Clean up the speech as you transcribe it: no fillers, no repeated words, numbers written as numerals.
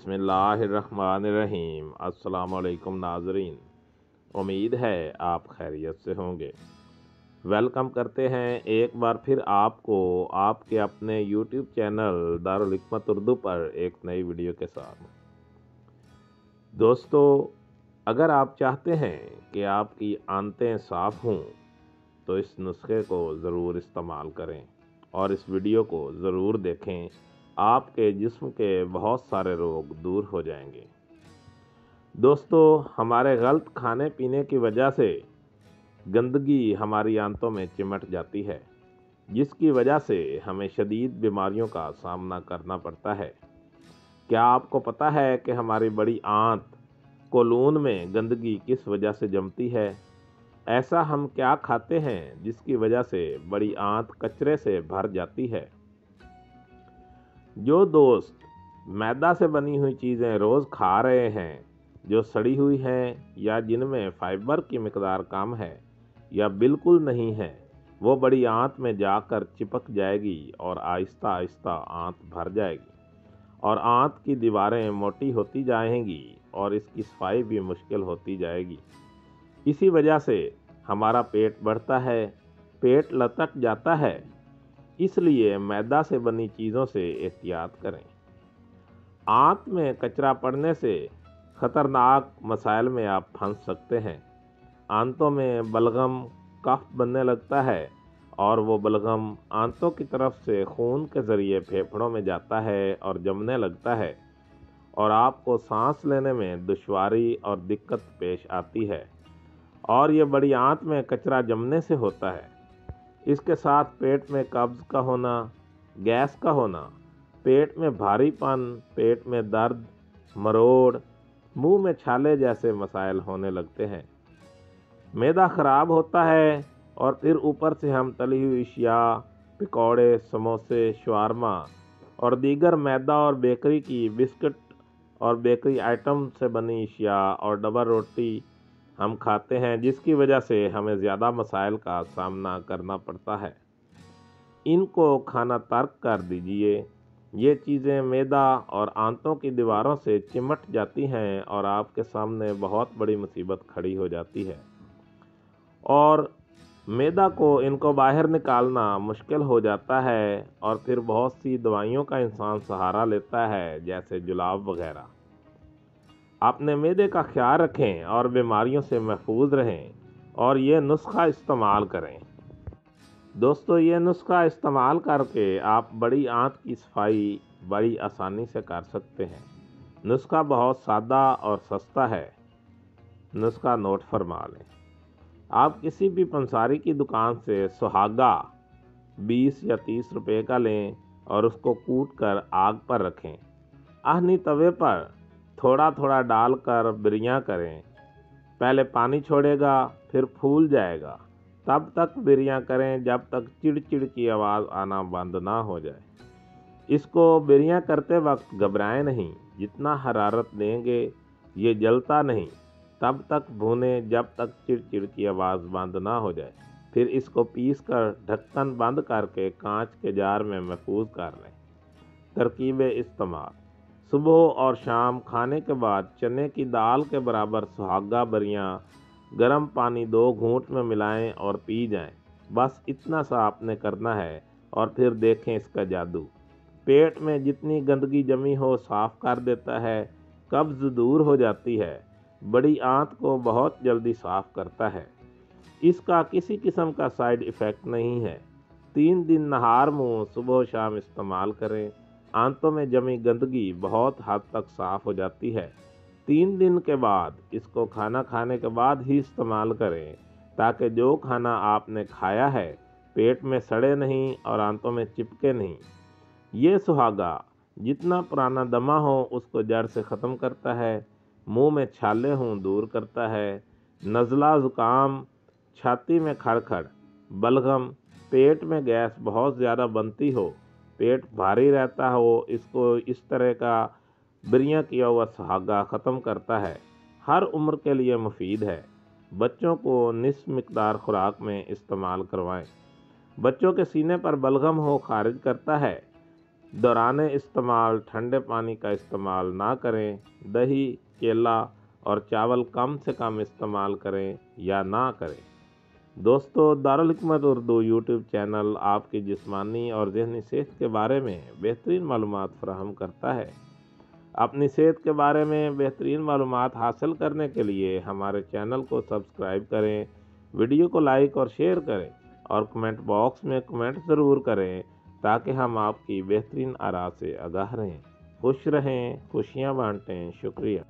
बिस्मिल्लाहिर्रहमानिर्रहीम। अस्सलाम वालेकुम नाज़रीन, उम्मीद है आप खैरियत से होंगे। वेलकम करते हैं एक बार फिर आपको आपके अपने यूट्यूब चैनल दारुल हिकमत उर्दू पर एक नई वीडियो के साथ। दोस्तों, अगर आप चाहते हैं कि आपकी आंतें साफ़ हों तो इस नुस्खे को ज़रूर इस्तेमाल करें और इस वीडियो को ज़रूर देखें। आपके जिस्म के बहुत सारे रोग दूर हो जाएंगे। दोस्तों, हमारे गलत खाने पीने की वजह से गंदगी हमारी आंतों में चिमट जाती है, जिसकी वजह से हमें शदीद बीमारियों का सामना करना पड़ता है। क्या आपको पता है कि हमारी बड़ी आंत कोलून में गंदगी किस वजह से जमती है? ऐसा हम क्या खाते हैं जिसकी वजह से बड़ी आंत कचरे से भर जाती है? जो दोस्त मैदा से बनी हुई चीज़ें रोज़ खा रहे हैं, जो सड़ी हुई हैं या जिनमें फाइबर की मिकदार कम है या बिल्कुल नहीं है, वो बड़ी आंत में जाकर चिपक जाएगी और आहिस्ता आहिस्ता आंत भर जाएगी और आंत की दीवारें मोटी होती जाएंगी और इसकी सफाई भी मुश्किल होती जाएगी। इसी वजह से हमारा पेट बढ़ता है, पेट लटक जाता है। इसलिए मैदा से बनी चीज़ों से एहतियात करें। आंत में कचरा पड़ने से ख़तरनाक मसाइल में आप फंस सकते हैं। आंतों में बलगम कफ बनने लगता है और वो बलगम आंतों की तरफ से खून के ज़रिए फेफड़ों में जाता है और जमने लगता है और आपको सांस लेने में दुश्वारी और दिक्कत पेश आती है। और ये बड़ी आंत में कचरा जमने से होता है। इसके साथ पेट में कब्ज़ का होना, गैस का होना, पेट में भारीपन, पेट में दर्द, मरोड़, मुंह में छाले जैसे मसाइल होने लगते हैं। मैदा ख़राब होता है और फिर ऊपर से हम तली हुई अशिया, पकौड़े, समोसे, शवारमा और दीगर मैदा और बेकरी की बिस्किट और बेकरी आइटम से बनी अशिया और डबल रोटी हम खाते हैं, जिसकी वजह से हमें ज़्यादा मसाइल का सामना करना पड़ता है। इनको खाना तर्क कर दीजिए। ये चीज़ें मैदा और आंतों की दीवारों से चिमट जाती हैं और आपके सामने बहुत बड़ी मुसीबत खड़ी हो जाती है और मैदा को इनको बाहर निकालना मुश्किल हो जाता है और फिर बहुत सी दवाइयों का इंसान सहारा लेता है, जैसे जुलाब वगैरह। अपने मैदे का ख्याल रखें और बीमारियों से महफूज रहें और ये नुस्खा इस्तेमाल करें। दोस्तों, ये नुस्खा इस्तेमाल करके आप बड़ी आंत की सफाई बड़ी आसानी से कर सकते हैं। नुस्खा बहुत सादा और सस्ता है। नुस्खा नोट फरमा लें। आप किसी भी पंसारी की दुकान से सुहागा 20 या 30 रुपए का लें और उसको कूट कर आग पर रखें। आहनी तवे पर थोड़ा थोड़ा डालकर बिरियाँ करें। पहले पानी छोड़ेगा, फिर फूल जाएगा। तब तक बिरियाँ करें जब तक चिड़चिड़ की आवाज़ आना बंद ना हो जाए। इसको बिरियाँ करते वक्त घबराएं नहीं। जितना हरारत देंगे ये जलता नहीं। तब तक भूनें जब तक चिड़चिड़ की आवाज़ बंद ना हो जाए। फिर इसको पीस कर ढक्कन बंद करके कांच के जार में महफूज कर लें। तरकीब इस्तेमाल: सुबह और शाम खाने के बाद चने की दाल के बराबर सुहागा बरियाँ गर्म पानी 2 घूंट में मिलाएं और पी जाएं। बस इतना सा आपने करना है और फिर देखें इसका जादू। पेट में जितनी गंदगी जमी हो साफ़ कर देता है, कब्ज़ दूर हो जाती है, बड़ी आंत को बहुत जल्दी साफ़ करता है। इसका किसी किस्म का साइड इफ़ेक्ट नहीं है। 3 दिन नहार मुँह सुबह शाम इस्तेमाल करें। आंतों में जमी गंदगी बहुत हद तक साफ़ हो जाती है। 3 दिन के बाद इसको खाना खाने के बाद ही इस्तेमाल करें, ताकि जो खाना आपने खाया है पेट में सड़े नहीं और आंतों में चिपके नहीं। ये सुहागा जितना पुराना दमा हो उसको जड़ से ख़त्म करता है, मुंह में छाले हों दूर करता है, नज़ला ज़ुकाम, छाती में खड़खड़, बलगम, पेट में गैस बहुत ज़्यादा बनती हो, पेट भारी रहता हो, इसको इस तरह का बिरियाँ किया हुआ सुहागा ख़त्म करता है। हर उम्र के लिए मुफीद है। बच्चों को निस्फ मिकदार खुराक में इस्तेमाल करवाएं। बच्चों के सीने पर बलगम हो खारिज करता है। दौरान इस्तेमाल ठंडे पानी का इस्तेमाल ना करें। दही, केला और चावल कम से कम इस्तेमाल करें या ना करें। दोस्तों, दारुल हिकमत उर्दू यूट्यूब चैनल आपकी जिस्मानी और ज़हनी सेहत के बारे में बेहतरीन मालूमात फराहम करता है। अपनी सेहत के बारे में बेहतरीन मालूमात हासिल करने के लिए हमारे चैनल को सब्सक्राइब करें, वीडियो को लाइक और शेयर करें और कमेंट बॉक्स में कमेंट ज़रूर करें ताकि हम आपकी बेहतरीन आरा से आगाह रहें। खुश रहें, खुशियाँ बांटें। शुक्रिया।